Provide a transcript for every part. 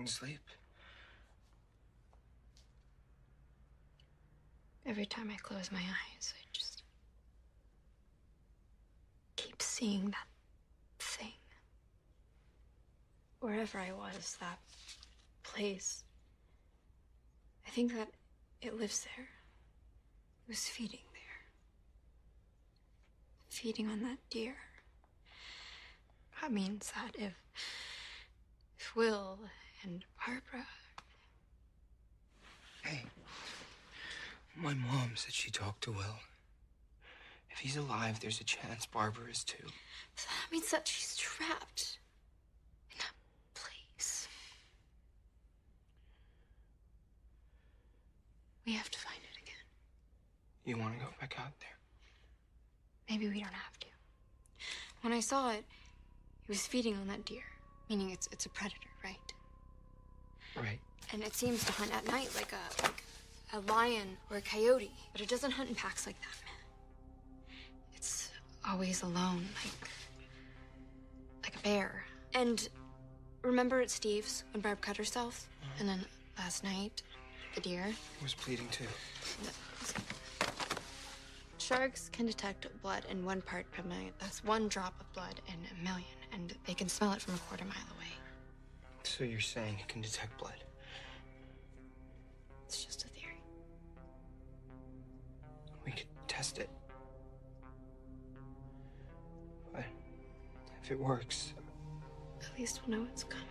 and sleep. Every time I close my eyes, I just keep seeing that thing. Wherever I was, that place. I think that it lives there. It was feeding there. Feeding on that deer. That means that if Will and Barbara... Hey, my mom said she talked to Will. If he's alive, there's a chance Barbara is too. So that means that she's trapped in that place. We have to find it again. You want to go back out there? Maybe we don't have to. When I saw it, it was feeding on that deer. Meaning it's a predator, right? Right. And it seems to hunt at night like a lion or a coyote. But it doesn't hunt in packs like that, man. It's always alone, like a bear. And remember at Steve's when Barb cut herself? And then last night, the deer? He was bleeding too. Sharks can detect blood in 1 part per million. That's 1 drop of blood in a million. And they can smell it from a quarter mile away. So you're saying it can detect blood? It's just a theory. We could test it. But if it works... At least we'll know it's coming.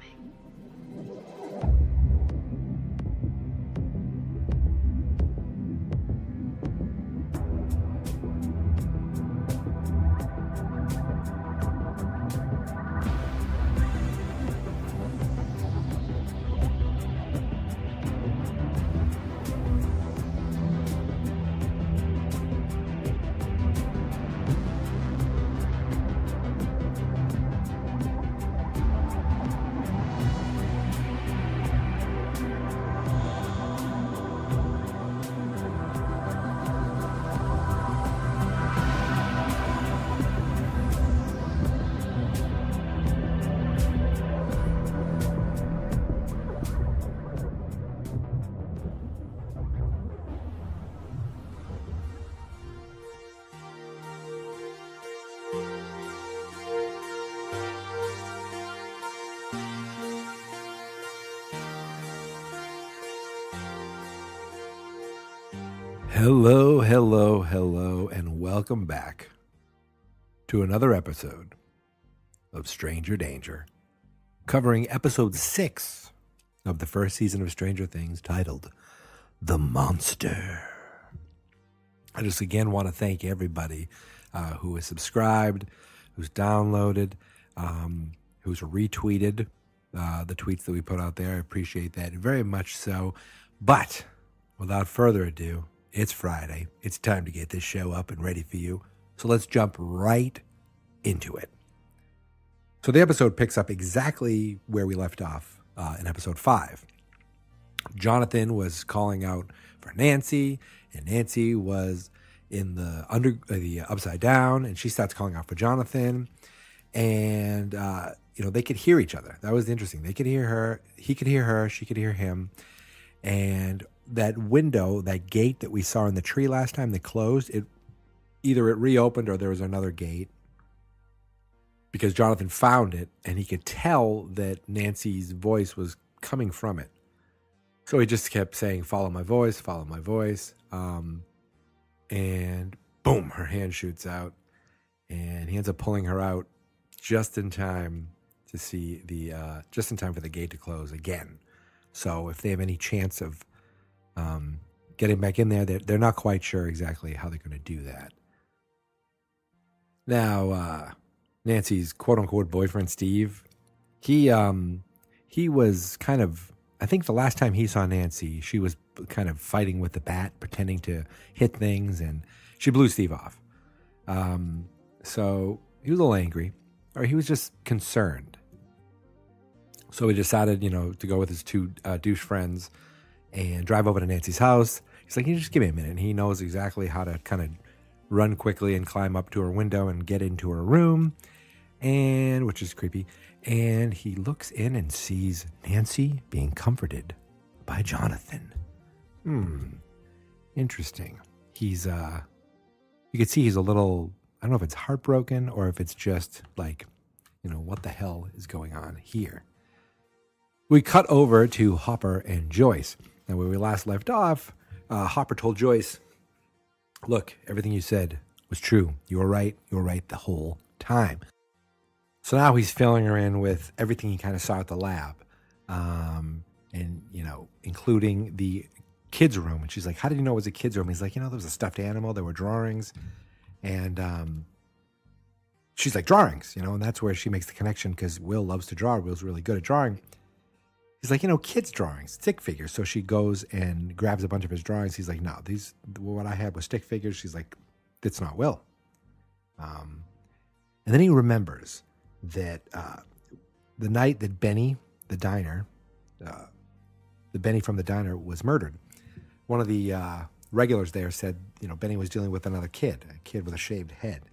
Hello, and welcome back to another episode of Stranger Danger, covering episode 6 of the first season of Stranger Things, titled The Monster. I just again want to thank everybody who has subscribed, who's downloaded, who's retweeted the tweets that we put out there. I appreciate that very much so. But without further ado, it's Friday. It's time to get this show up and ready for you. So let's jump right into it. So the episode picks up exactly where we left off in episode 5. Jonathan was calling out for Nancy, and Nancy was in the upside down, and she starts calling out for Jonathan. And they could hear each other. That was interesting. They could hear her. He could hear her. She could hear him. And that window, that gate that we saw in the tree last time that closed, either it reopened or there was another gate, because Jonathan found it and he could tell that Nancy's voice was coming from it. So he just kept saying, follow my voice, follow my voice. And boom, her hand shoots out and he ends up pulling her out just in time to see just in time for the gate to close again. So if they have any chance of getting back in there, they're not quite sure exactly how they're going to do that. Now, Nancy's quote-unquote boyfriend, Steve, he was kind of, I think the last time he saw Nancy, she was kind of fighting with the bat, pretending to hit things, and she blew Steve off. So he was a little angry, or he was just concerned. So he decided, to go with his 2 douche friends and drive over to Nancy's house. He's like, you just give me a minute. And he knows exactly how to kind of run quickly and climb up to her window and get into her room, which is creepy. And he looks in and sees Nancy being comforted by Jonathan. Interesting. He's, you can see he's a little, I don't know if it's heartbroken or if it's just like, what the hell is going on here? We cut over to Hopper and Joyce. And where we last left off, Hopper told Joyce, look, everything you said was true. You were right. You were right the whole time. So now he's filling her in with everything he kind of saw at the lab. And, including the kids' room. And she's like, how did you know it was a kids' room? He's like, there was a stuffed animal. There were drawings. And she's like, drawings, and that's where she makes the connection because Will loves to draw. Will's really good at drawing. He's like, kids' drawings, stick figures. So she goes and grabs a bunch of his drawings. He's like, no, what I had was stick figures. She's like, that's not Will. And then he remembers that the night that Benny, the Benny from the diner was murdered, one of the regulars there said, Benny was dealing with another kid, a kid with a shaved head.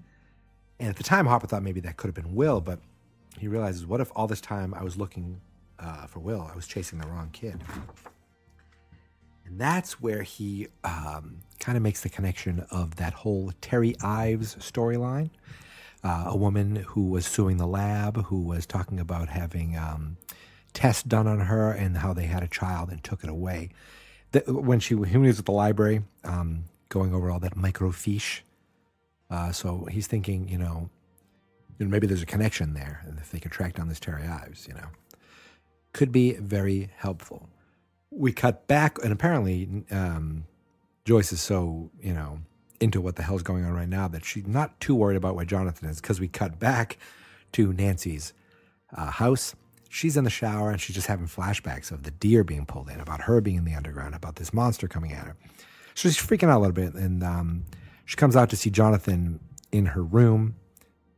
And at the time, Hopper thought maybe that could have been Will, but he realizes, what if all this time I was looking for Will? I was chasing the wrong kid. And that's where he kind of makes the connection of that whole Terry Ives storyline. A woman who was suing the lab, who was talking about having tests done on her and how they had a child and took it away. When he was at the library, going over all that microfiche. So he's thinking, maybe there's a connection there. And if they could track down this Terry Ives, could be very helpful. We cut back, and apparently Joyce is so, into what the hell's going on right now that she's not too worried about where Jonathan is, because we cut back to Nancy's house. She's in the shower, and she's just having flashbacks of the deer being pulled in, about her being in the underground, about this monster coming at her. So she's freaking out a little bit, and she comes out to see Jonathan in her room,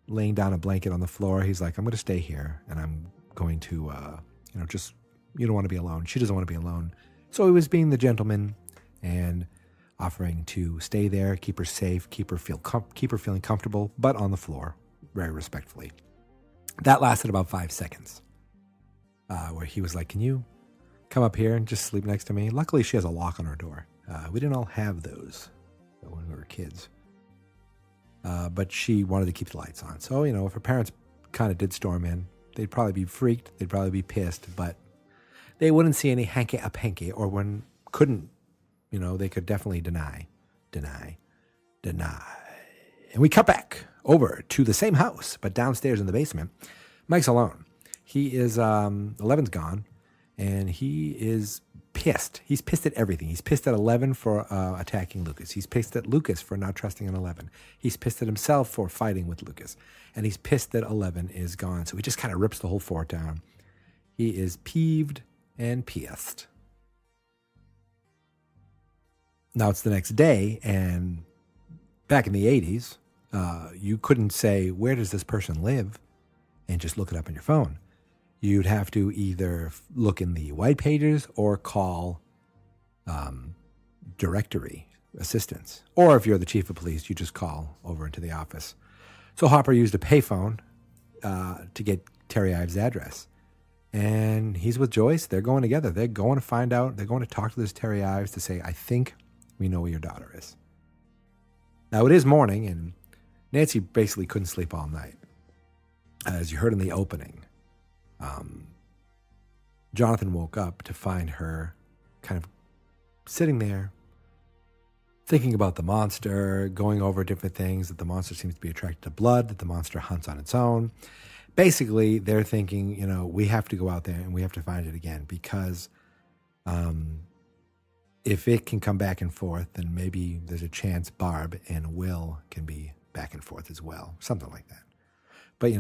laying down a blanket on the floor. He's like, I'm going to stay here, and I'm going to, you don't want to be alone. She doesn't want to be alone. So he was being the gentleman and offering to stay there, keep her safe, keep her feeling comfortable, but on the floor, very respectfully. That lasted about 5 seconds, where he was like, can you come up here and just sleep next to me? Luckily, she has a lock on her door. We didn't all have those when we were kids. But she wanted to keep the lights on. So, if her parents kind of did storm in, they'd probably be freaked. They'd probably be pissed, but they wouldn't see any hanky-a-panky, or when couldn't, they could definitely deny. And we cut back over to the same house, but downstairs in the basement. Mike's alone. He is, 11's gone, and he is pissed. He's pissed at everything. He's pissed at 11 for attacking Lucas. He's pissed at Lucas for not trusting in 11. He's pissed at himself for fighting with Lucas. And he's pissed that 11 is gone. So he just kind of rips the whole fort down. He is peeved and pissed. Now it's the next day, and back in the 80s, you couldn't say, where does this person live? And just look it up on your phone. You'd have to either look in the white pages or call directory assistance. Or if you're the chief of police, you just call over into the office. So Hopper used a payphone to get Terry Ives' address. And he's with Joyce. They're going together. They're going to find out. They're going to talk to this Terry Ives to say, I think we know where your daughter is. Now, it is morning, and Nancy basically couldn't sleep all night. As you heard in the opening, Jonathan woke up to find her kind of sitting there, thinking about the monster, going over different things, that the monster seems to be attracted to blood, that the monster hunts on its own. Basically, they're thinking, we have to go out there and we have to find it again, because if it can come back and forth, then maybe there's a chance Barb and Will can be back and forth as well. Something like that. But,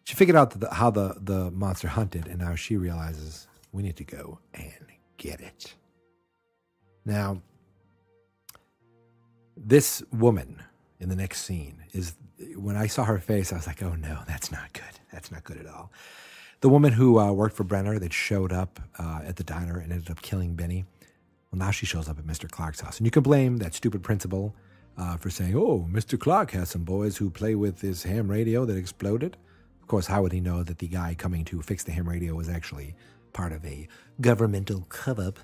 she figured out how the monster hunted, and now she realizes we need to go and get it. Now, this woman in the next scene is, when I saw her face, I was like, oh no, that's not good. That's not good at all. The woman who worked for Brenner that showed up at the diner and ended up killing Benny, well, now she shows up at Mr. Clark's house. And you can blame that stupid principal for saying, oh, Mr. Clark has some boys who play with this ham radio that exploded. Of Of course, how would he know that the guy coming to fix the ham radio was actually part of a governmental cover-up?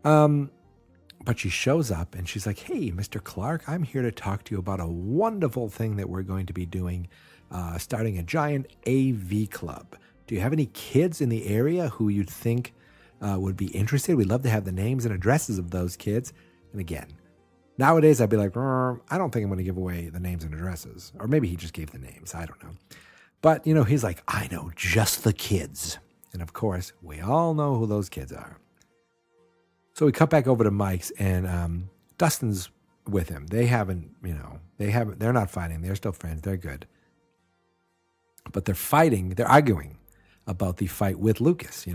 But she shows up and she's like, hey, Mr. Clark, I'm here to talk to you about a wonderful thing that we're going to be doing, starting a giant AV club. Do you have any kids in the area who you'd think would be interested? We'd love to have the names and addresses of those kids. And again, nowadays I'd be like, I don't think I'm going to give away the names and addresses. Or maybe he just gave the names. I don't know. But, he's like, I know just the kids. And of course, we all know who those kids are. So we cut back over to Mike's, and Dustin's with him. They're not fighting. They're still friends. They're good. But they're arguing about the fight with Lucas,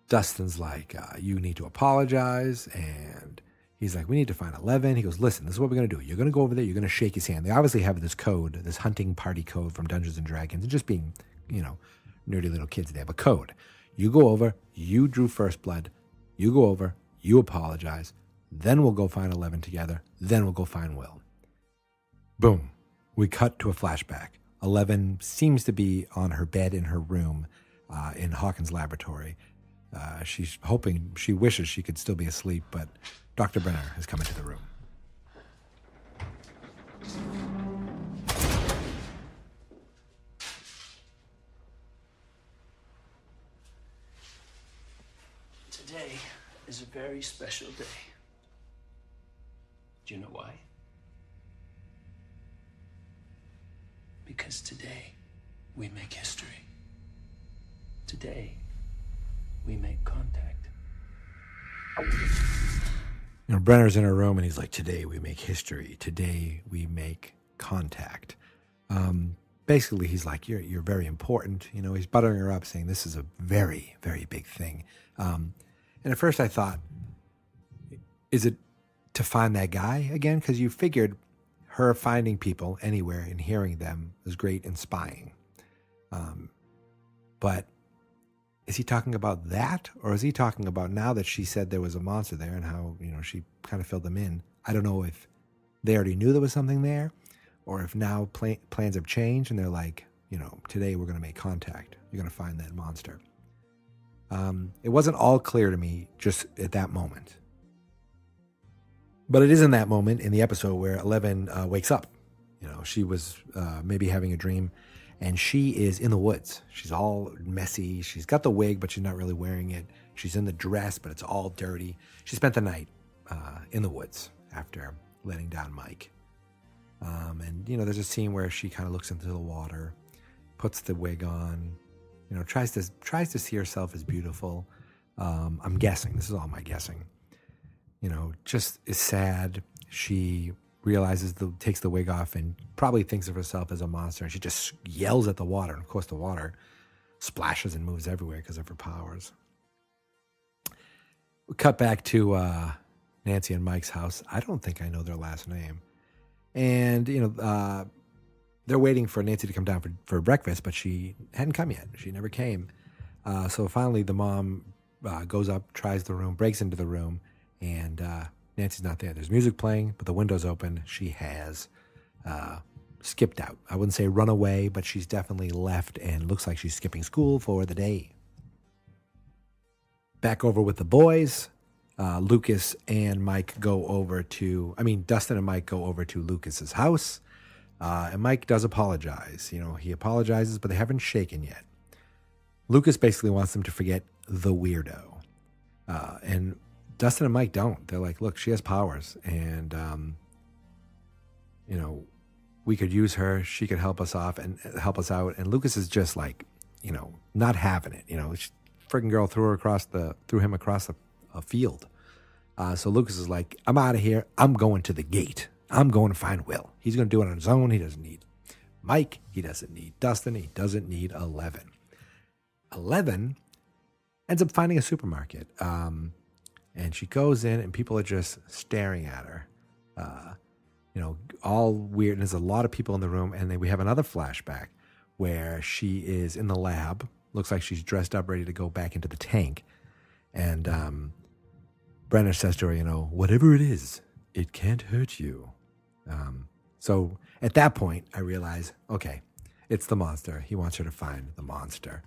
Dustin's like, you need to apologize. And he's like, we need to find 11. He goes, listen, this is what we're going to do. You're going to go over there. You're going to shake his hand. They obviously have this code, this hunting party code from Dungeons & Dragons. And just being, nerdy little kids, they have a code. You go over. You drew first blood. You go over. You apologize. Then we'll go find 11 together. Then we'll go find Will. Boom. We cut to a flashback. 11 seems to be on her bed in her room in Hawkins' laboratory. She wishes she could still be asleep, but Dr. Brenner has come into the room. Today is a very special day. Do you know why? Because today we make history. Today we make contact. Brenner's in her room and he's like, today we make history. Today we make contact. Basically, he's like, you're very important. He's buttering her up, saying this is a very, very big thing. And at first I thought, is it to find that guy again? Because you figured her finding people anywhere and hearing them was great in spying. But is he talking about that? Or is he talking about now that she said there was a monster there and how, she kind of filled them in? I don't know if they already knew there was something there or if now plans have changed and they're like, today we're going to make contact. You're going to find that monster. It wasn't all clear to me just at that moment. But it is in that moment in the episode where 11 wakes up. She was maybe having a dream, and she is in the woods. She's all messy. She's got the wig, but she's not really wearing it. She's in the dress, but it's all dirty. She spent the night in the woods after letting down Mike. And, there's a scene where she kind of looks into the water, puts the wig on, tries to see herself as beautiful. I'm guessing. This is all my guessing. Just is sad. She realizes takes the wig off and probably thinks of herself as a monster. And she just yells at the water. And of course, the water splashes and moves everywhere because of her powers. We cut back to Nancy and Mike's house. I don't think I know their last name. And, they're waiting for Nancy to come down for breakfast, but she hadn't come yet. She never came. So finally, the mom goes up, tries the room, breaks into the room, and Nancy's not there. There's music playing, but the window's open. She has skipped out. I wouldn't say run away, but she's definitely left and looks like she's skipping school for the day. Back over with the boys. Lucas and Mike Dustin and Mike go over to Lucas's house. And Mike does apologize. He apologizes, but they haven't shaken yet. Lucas basically wants them to forget the weirdo. And Dustin and Mike don't. They're like, look, she has powers. And, we could use her. She could help us out. And Lucas is just like, not having it. Freaking girl threw him across a field. So Lucas is like, I'm out of here. I'm going to the gate. I'm going to find Will. He's going to do it on his own. He doesn't need Mike. He doesn't need Dustin. He doesn't need 11. 11 ends up finding a supermarket. And she goes in and people are just staring at her. All weird. And there's a lot of people in the room. And then we have another flashback where she is in the lab. Looks like she's dressed up, ready to go back into the tank. And Brenner says to her, whatever it is, it can't hurt you. So at that point, I realized, okay, It's the monster. He wants her to find the monster.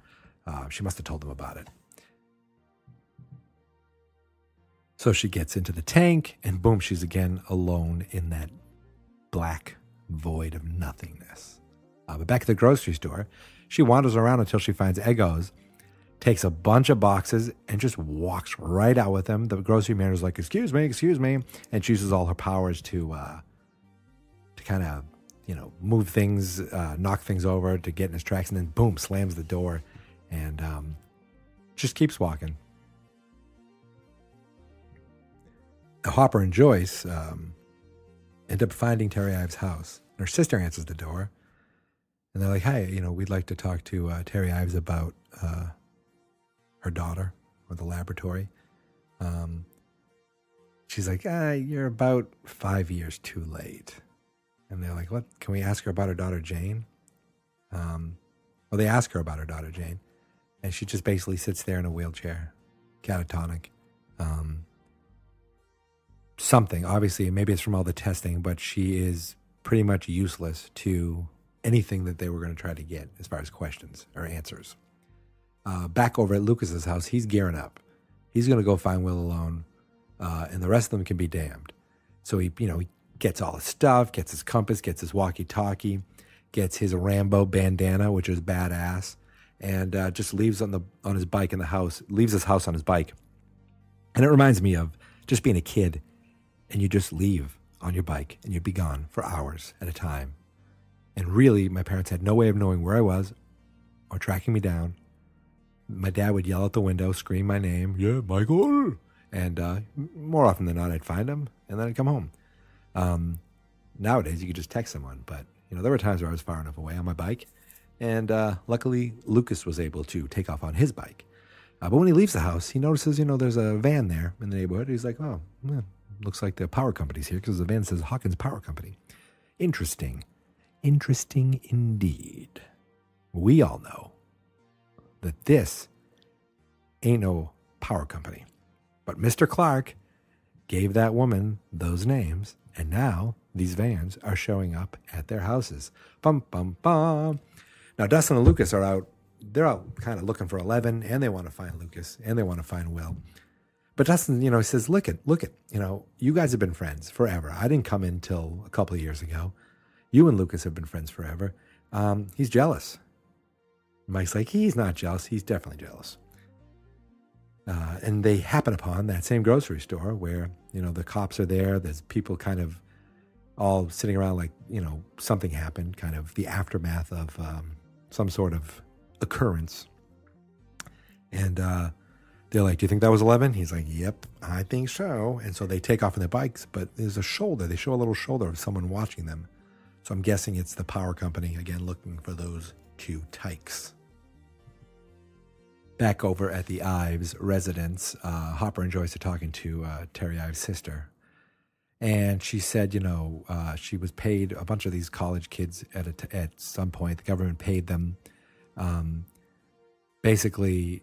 She must have told him about it. So she gets into the tank, and boom, she's again alone in that black void of nothingness. But back at the grocery store, she wanders around until she finds Eggos, takes a bunch of boxes, and just walks right out with them. The grocery manager's like, excuse me, and she uses all her powers to kind of, move things, knock things over to get in his tracks, and then boom, slams the door, and just keeps walking. Hopper and Joyce end up finding Terry Ives' house. Her sister answers the door, and they're like, "Hi, we'd like to talk to Terry Ives about her daughter or the laboratory." She's like, "You're about 5 years too late." And they're like, "What? Can we ask her about her daughter Jane?" Well, they ask her about her daughter Jane, and she just basically sits there in a wheelchair, catatonic. Something, obviously, maybe it's from all the testing, but she is pretty much useless to anything that they were going to try to get as far as questions or answers. Back over at Lucas's house, he's gearing up. He's going to go find Will alone, and the rest of them can be damned. So he gets all his stuff, gets his compass, gets his walkie-talkie, gets his Rambo bandana, which is badass, and just leaves on his bike in the house, leaves his house on his bike. And it reminds me of just being a kid, and you just leave on your bike, and you'd be gone for hours at a time. And really, my parents had no way of knowing where I was or tracking me down. My dad would yell out the window, scream my name, "Yeah, Michael!" And more often than not, I'd find him, and then I'd come home. Nowadays, you could just text someone, but there were times where I was far enough away on my bike, and luckily, Lucas was able to take off on his bike. But when he leaves the house, he notices, there's a van there in the neighborhood. He's like, "Oh, looks like the power company's here," because the van says Hawkins Power Company. Interesting. Interesting indeed. We all know that this ain't no power company. But Mr. Clark gave that woman those names, and now these vans are showing up at their houses. Bum, bum, bum. Now, Dustin and Lucas are out. They're out kind of looking for 11, and they want to find Lucas, and they want to find Will. But Dustin, he says, look it, you guys have been friends forever. I didn't come in till a couple of years ago. You and Lucas have been friends forever. He's jealous. Mike's like, he's not jealous. He's definitely jealous. And they happen upon that same grocery store where, the cops are there. There's people kind of all sitting around like, something happened, kind of the aftermath of some sort of occurrence. And they're like, "Do you think that was 11? He's like, "Yep, I think so." And so they take off on their bikes, but there's a shoulder. They show a little shoulder of someone watching them. So I'm guessing it's the power company, again, looking for those two tykes. Back over at the Ives residence, Hopper and Joyce are talking to Terry Ives' sister. And she said, she was paid, a bunch of these college kids at some point, the government paid them basically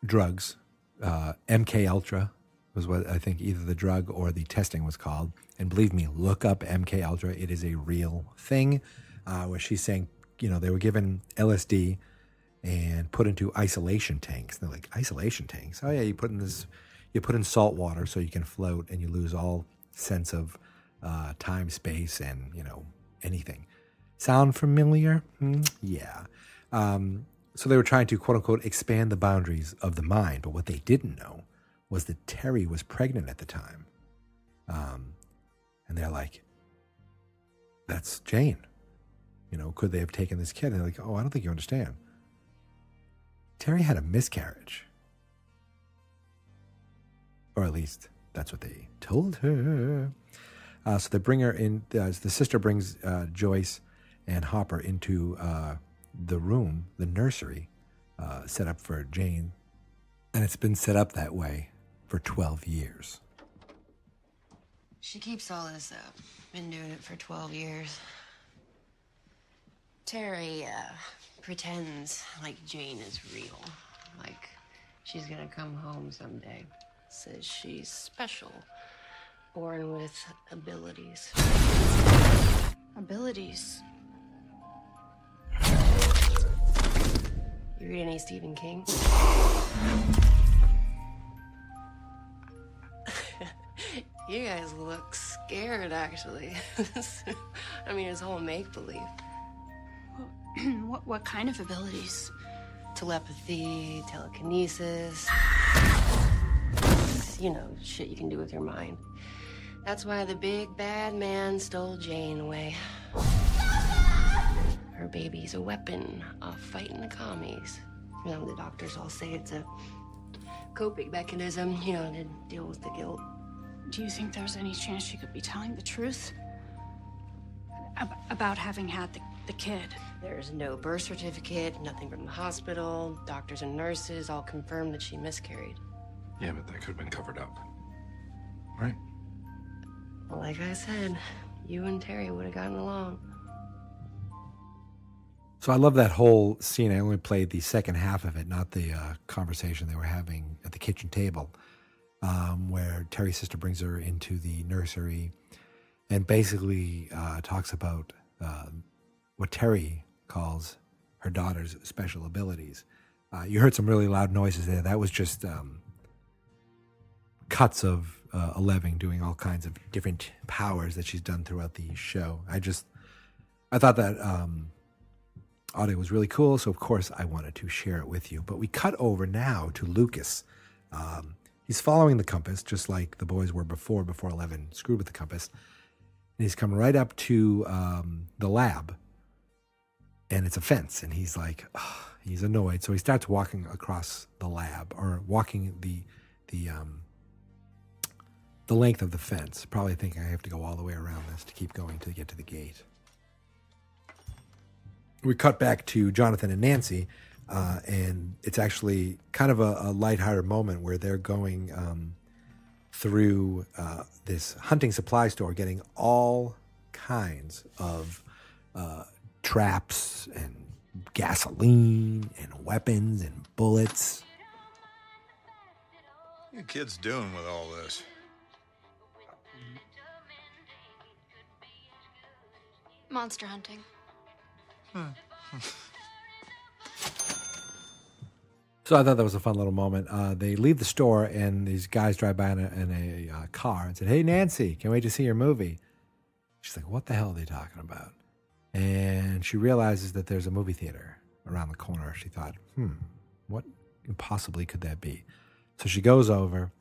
drugs. MK Ultra was what I think either the drug or the testing was called. And believe me, look up MK Ultra. It is a real thing where she's saying, they were given LSD and put into isolation tanks. And they're like, isolation tanks? Oh yeah, you put in salt water so you can float and you lose all sense of time, space, and, anything. Sound familiar? Yeah. So they were trying to, quote unquote, expand the boundaries of the mind. But what they didn't know was that Terry was pregnant at the time. And they're like, "That's Jane. Could they have taken this kid?" And they're like, "Oh, I don't think you understand. Terry had a miscarriage." Or at least that's what they told her. So they bring her in. The sister brings Joyce and Hopper into the room, the nursery, set up for Jane. And it's been set up that way for 12 years. She keeps all this up. Been doing it for 12 years. Terry pretends like Jane is real. Like she's gonna come home someday. Says she's special. Born with abilities. Abilities. You read any Stephen King? You guys look scared, actually. I mean, it's all make-believe. What kind of abilities? Telepathy, telekinesis. You know, shit you can do with your mind. That's why the big bad man stole Jane away. Her baby's a weapon of fighting the commies. You know, the doctors all say it's a coping mechanism, you know, to deal with the guilt. Do you think there's any chance she could be telling the truth? About having had the kid? There's no birth certificate, nothing from the hospital. Doctors and nurses all confirmed that she miscarried. Yeah, but that could have been covered up. Right? Well, like I said, you and Terry would have gotten along. So I love that whole scene. I only played the second half of it, not the conversation they were having at the kitchen table, where Terry's sister brings her into the nursery and basically talks about what Terry calls her daughter's special abilities. You heard some really loud noises there. That was just cuts of Eleven doing all kinds of different powers that she's done throughout the show. I thought that audio was really cool, so of course I wanted to share it with you. But we cut over now to Lucas. He's following the compass, just like the boys were before 11 screwed with the compass. And he's come right up to the lab, and it's a fence, and he's like, he's annoyed. So he starts walking across the lab, or walking the length of the fence, probably thinking I have to go all the way around this to keep going to get to the gate. We cut back to Jonathan and Nancy, and it's actually kind of a lighthearted moment where they're going through this hunting supply store, getting all kinds of traps and gasoline and weapons and bullets. What are you kids doing with all this? Monster hunting. So I thought that was a fun little moment. They leave the store, and these guys drive by in a car and said, "Hey, Nancy, can't wait to see your movie." She's like, "What the hell are they talking about?" And she realizes that there's a movie theater around the corner. She thought, what possibly could that be? So she goes over,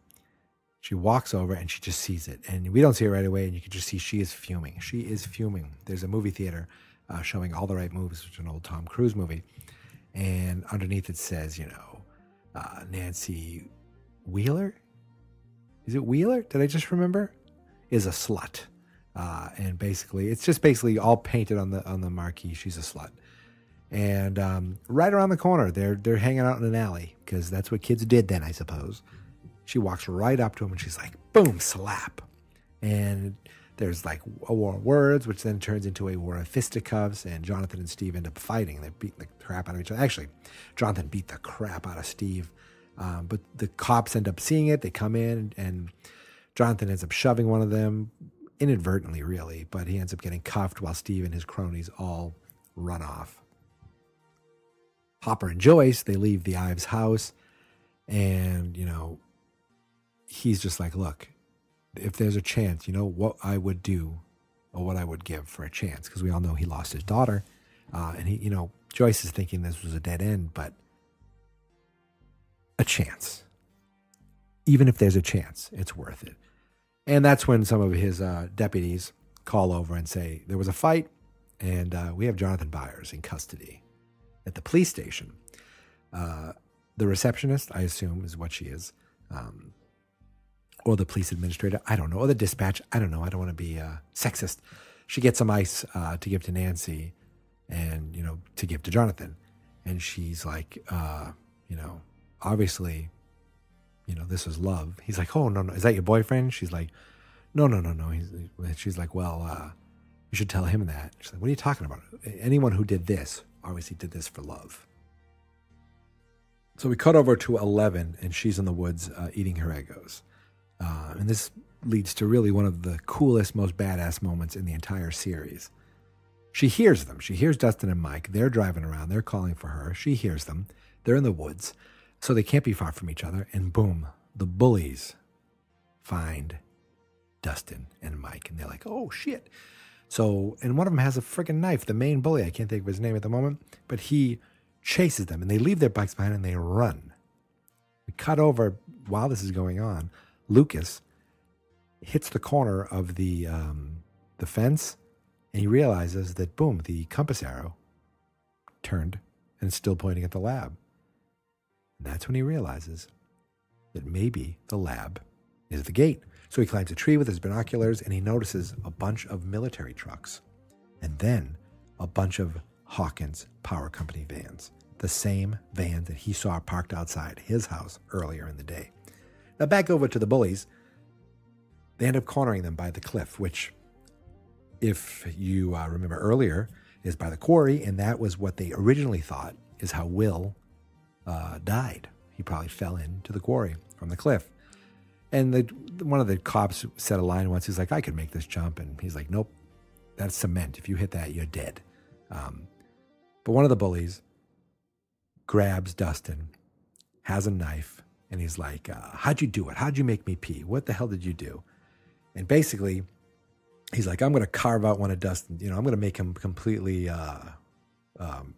she walks over, and she just sees it. And we don't see it right away, and you can just see she is fuming. She is fuming. There's a movie theater showing All the Right Moves, which is an old Tom Cruise movie. And underneath it says, Nancy Wheeler? Is it Wheeler? Did I just remember? Is a slut. And basically, it's just basically all painted on the marquee. She's a slut. And right around the corner, they're hanging out in an alley, because that's what kids did then, I suppose. She walks right up to him and she's like, boom, slap. And there's like a war of words, which then turns into a war of fisticuffs, and Jonathan and Steve end up fighting. They beat the crap out of each other. Actually, Jonathan beat the crap out of Steve. But the cops end up seeing it. They come in, and Jonathan ends up shoving one of them, inadvertently, really, but he ends up getting cuffed while Steve and his cronies all run off. Hopper and Joyce, they leave the Ives house, and, he's just like, look, if there's a chance, what I would do or what I would give for a chance, because we all know he lost his daughter, and he, Joyce is thinking this was a dead end, but a chance. Even if there's a chance, it's worth it. And that's when some of his deputies call over and say, there was a fight, and we have Jonathan Byers in custody at the police station. The receptionist, I assume, is what she is. Or the police administrator, I don't know. Or the dispatch, I don't know. I don't want to be sexist. She gets some ice to give to Nancy and, to give to Jonathan. And she's like, obviously, this is love. He's like, oh, no. Is that your boyfriend? She's like, no. She's like, well, you should tell him that. She's like, what are you talking about? Anyone who did this obviously did this for love. So we cut over to 11, and she's in the woods eating her Eggos. And this leads to really one of the coolest, most badass moments in the entire series. She hears them. She hears Dustin and Mike. They're driving around. They're calling for her. She hears them. They're in the woods, so they can't be far from each other. And boom, the bullies find Dustin and Mike. And they're like, oh, shit. So, and one of them has a freaking knife, the main bully. I can't think of his name at the moment. But he chases them, and they leave their bikes behind, and they run. We cut over while this is going on. Lucas hits the corner of the fence, and he realizes that, boom, the compass arrow turned and is still pointing at the lab. And that's when he realizes that maybe the lab is the gate. So he climbs a tree with his binoculars, and he notices a bunch of military trucks, and then a bunch of Hawkins Power Company vans, the same vans that he saw parked outside his house earlier in the day. Now back over to the bullies. They end up cornering them by the cliff, which, if you remember earlier, is by the quarry, and that was what they originally thought is how Will died. He probably fell into the quarry from the cliff. And one of the cops said a line once. He's like, I could make this jump. And he's like, nope, that's cement. If you hit that, you're dead. But one of the bullies grabs Dustin, has a knife, and he's like, how'd you do it? How'd you make me pee? What the hell did you do? And basically, he's like, I'm going to carve out one of Dustin. I'm going to make him completely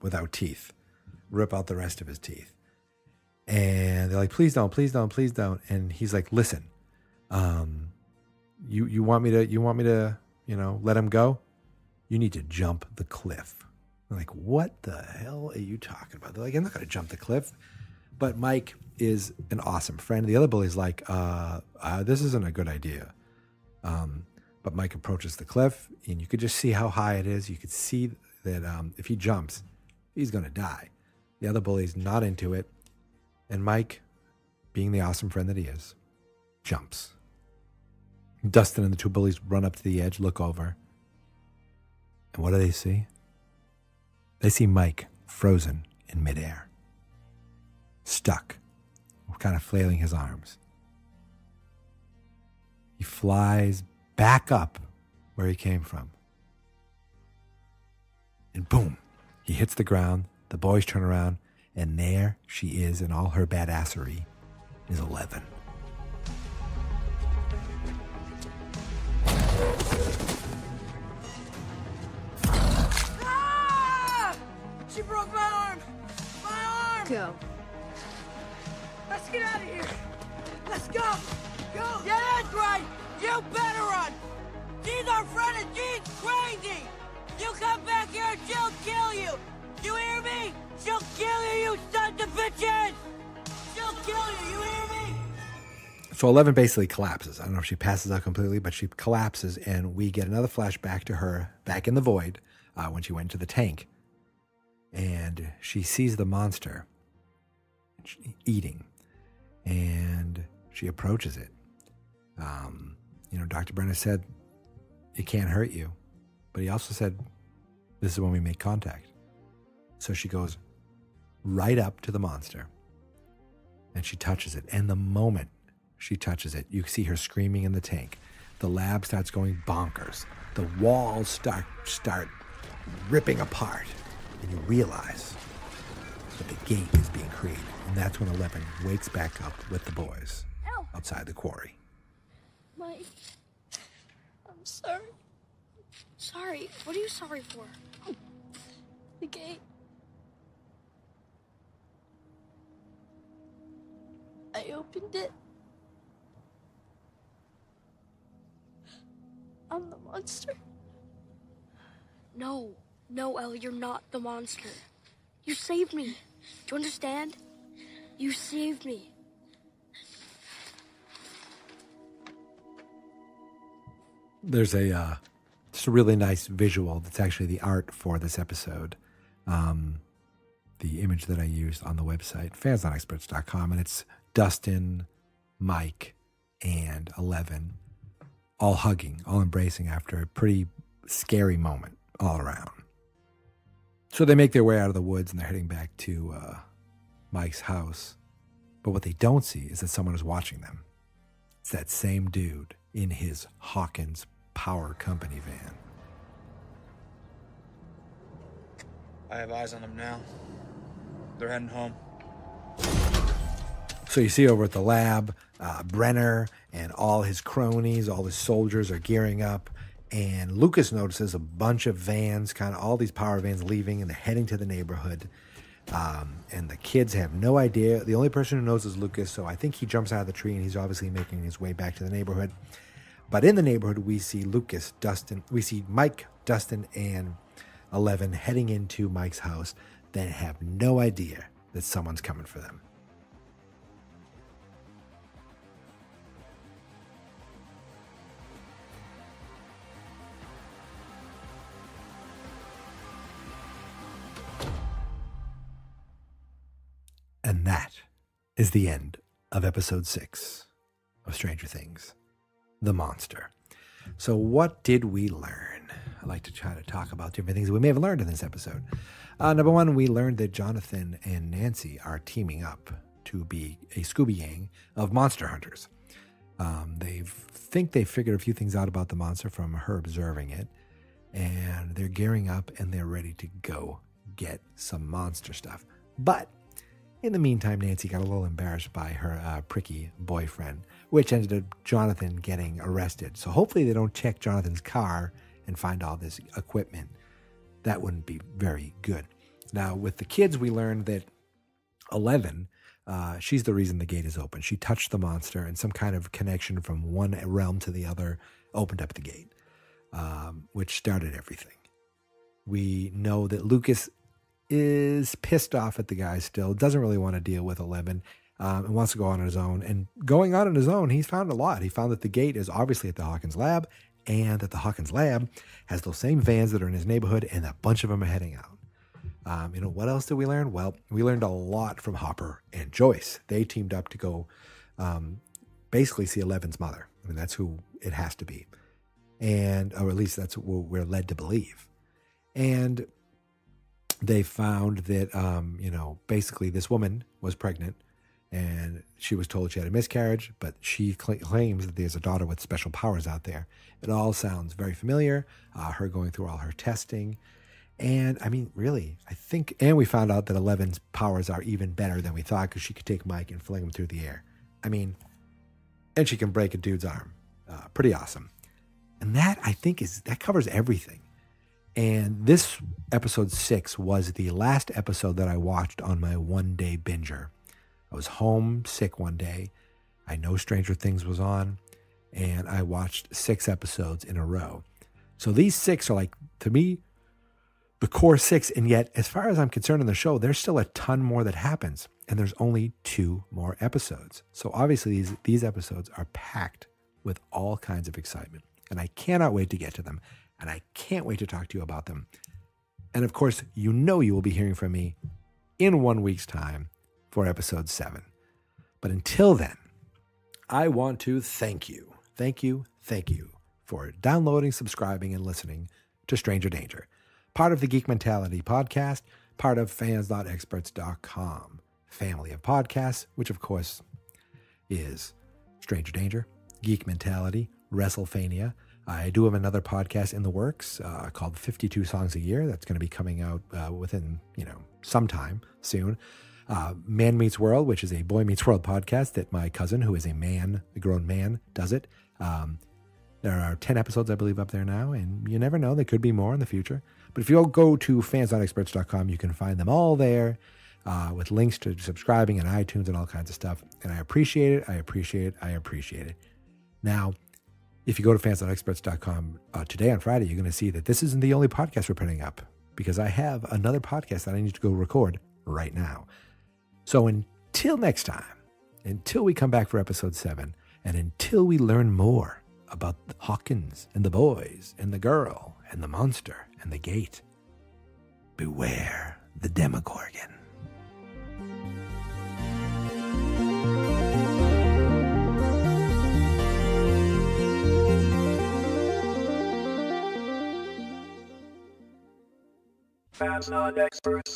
without teeth, rip out the rest of his teeth. And they're like, please don't, please don't, please don't. And he's like, listen, you want me to, let him go? You need to jump the cliff. I'm like, what the hell are you talking about? They're like, I'm not going to jump the cliff. But Mike is an awesome friend. The other bully's like, this isn't a good idea. But Mike approaches the cliff, and you could just see how high it is. You could see that if he jumps, he's going to die. The other bully's not into it. And Mike, being the awesome friend that he is, jumps. Dustin and the two bullies run up to the edge, look over. And what do they see? They see Mike frozen in midair, stuck, kind of flailing his arms. He flies back up where he came from. And boom, he hits the ground. The boys turn around, and there she is in all her badassery, is 11. Ah! She broke my arm! My arm! Go. Let's get out of here! Let's go! Go! Yeah, that's right! You better run! She's our friend and she's crazy! You come back here and she'll kill you! You hear me? She'll kill you, you sons of bitches! She'll kill you, you hear me? So 11 basically collapses. I don't know if she passes out completely, but she collapses, and we get another flashback to her back in the void when she went to the tank. And she sees the monster eating, and she approaches it. Dr. Brenner said, it can't hurt you. But he also said, this is when we make contact. So she goes right up to the monster, and she touches it. And the moment she touches it, you see her screaming in the tank. The lab starts going bonkers. The walls start ripping apart. And you realize that the gate is being created. And that's when 11 wakes back up with the boys outside the quarry. Mike, I'm sorry. Sorry? What are you sorry for? The gate. I opened it. I'm the monster. No, Ellie, you're not the monster. You saved me. Do you understand? You saved me. There's just a really nice visual that's actually the art for this episode. The image that I used on the website, fansnotexperts.com, and it's Dustin, Mike, and 11 all hugging, all embracing after a pretty scary moment all around. So they make their way out of the woods, and they're heading back to Mike's house. But what they don't see is that someone is watching them. It's that same dude in his Hawkins Power Company van. I have eyes on them now. They're heading home. So you see over at the lab, Brenner and all his cronies, all his soldiers are gearing up. And Lucas notices a bunch of vans, kind of all these power vans leaving, and they're heading to the neighborhood. And the kids have no idea. The only person who knows is Lucas, so I think he jumps out of the tree, and he's obviously making his way back to the neighborhood. But in the neighborhood, we see Mike, Dustin, and 11 heading into Mike's house. They have no idea that someone's coming for them. And that is the end of episode 6 of Stranger Things, The Monster. So what did we learn? I like to try to talk about different things that we may have learned in this episode. Number one, we learned that Jonathan and Nancy are teaming up to be a Scooby Gang of monster hunters. They think they figured a few things out about the monster from her observing it, and they're gearing up and they're ready to go get some monster stuff. But in the meantime, Nancy got a little embarrassed by her pricky boyfriend, which ended up Jonathan getting arrested. So hopefully they don't check Jonathan's car and find all this equipment. That wouldn't be very good. Now, with the kids, we learned that 11, she's the reason the gate is open. She touched the monster, and some kind of connection from one realm to the other opened up the gate, which started everything. We know that Lucas is pissed off at the guy still, doesn't really want to deal with 11, and wants to go on his own. And going on his own, he's found a lot. He found that the gate is obviously at the Hawkins lab, and that the Hawkins lab has those same vans that are in his neighborhood, and a bunch of them are heading out. What else did we learn? Well, we learned a lot from Hopper and Joyce. They teamed up to go basically see 11's mother. I mean, that's who it has to be. Or at least that's what we're led to believe. And they found that, basically this woman was pregnant and she was told she had a miscarriage, but she claims that there's a daughter with special powers out there. It all sounds very familiar, her going through all her testing. And I mean, really, and we found out that 11's powers are even better than we thought, because she could take Mike and fling him through the air. I mean, and she can break a dude's arm. Pretty awesome. And that, I think, that covers everything. And this episode 6 was the last episode that I watched on my one-day binger. I was home sick one day. I know Stranger Things was on, and I watched 6 episodes in a row. So these 6 are, like, to me, the core 6. And yet, as far as I'm concerned in the show, there's still a ton more that happens. And there's only 2 more episodes. So obviously, these episodes are packed with all kinds of excitement. And I cannot wait to get to them. And I can't wait to talk to you about them. And of course, you will be hearing from me in 1 week's time for episode 7. But until then, I want to thank you for downloading, subscribing, and listening to Stranger Danger, part of the Geek Mentality podcast, part of fans.experts.com, family of podcasts, which of course is Stranger Danger, Geek Mentality, WrestleFania. I do have another podcast in the works called 52 Songs a Year. That's going to be coming out within, sometime soon. Man Meets World, which is a Boy Meets World podcast that my cousin, who is a grown man, does it. There are 10 episodes, I believe, up there now, and you never know. There could be more in the future. But if you'll go to fans.experts.com, you can find them all there with links to subscribing and iTunes and all kinds of stuff. And I appreciate it. Now, if you go to fans.experts.com today on Friday, you're going to see that this isn't the only podcast we're putting up, because I have another podcast that I need to go record right now. So until next time, until we come back for episode 7, and until we learn more about Hawkins and the boys and the girl and the monster and the gate, beware the Demogorgon. Fans not experts.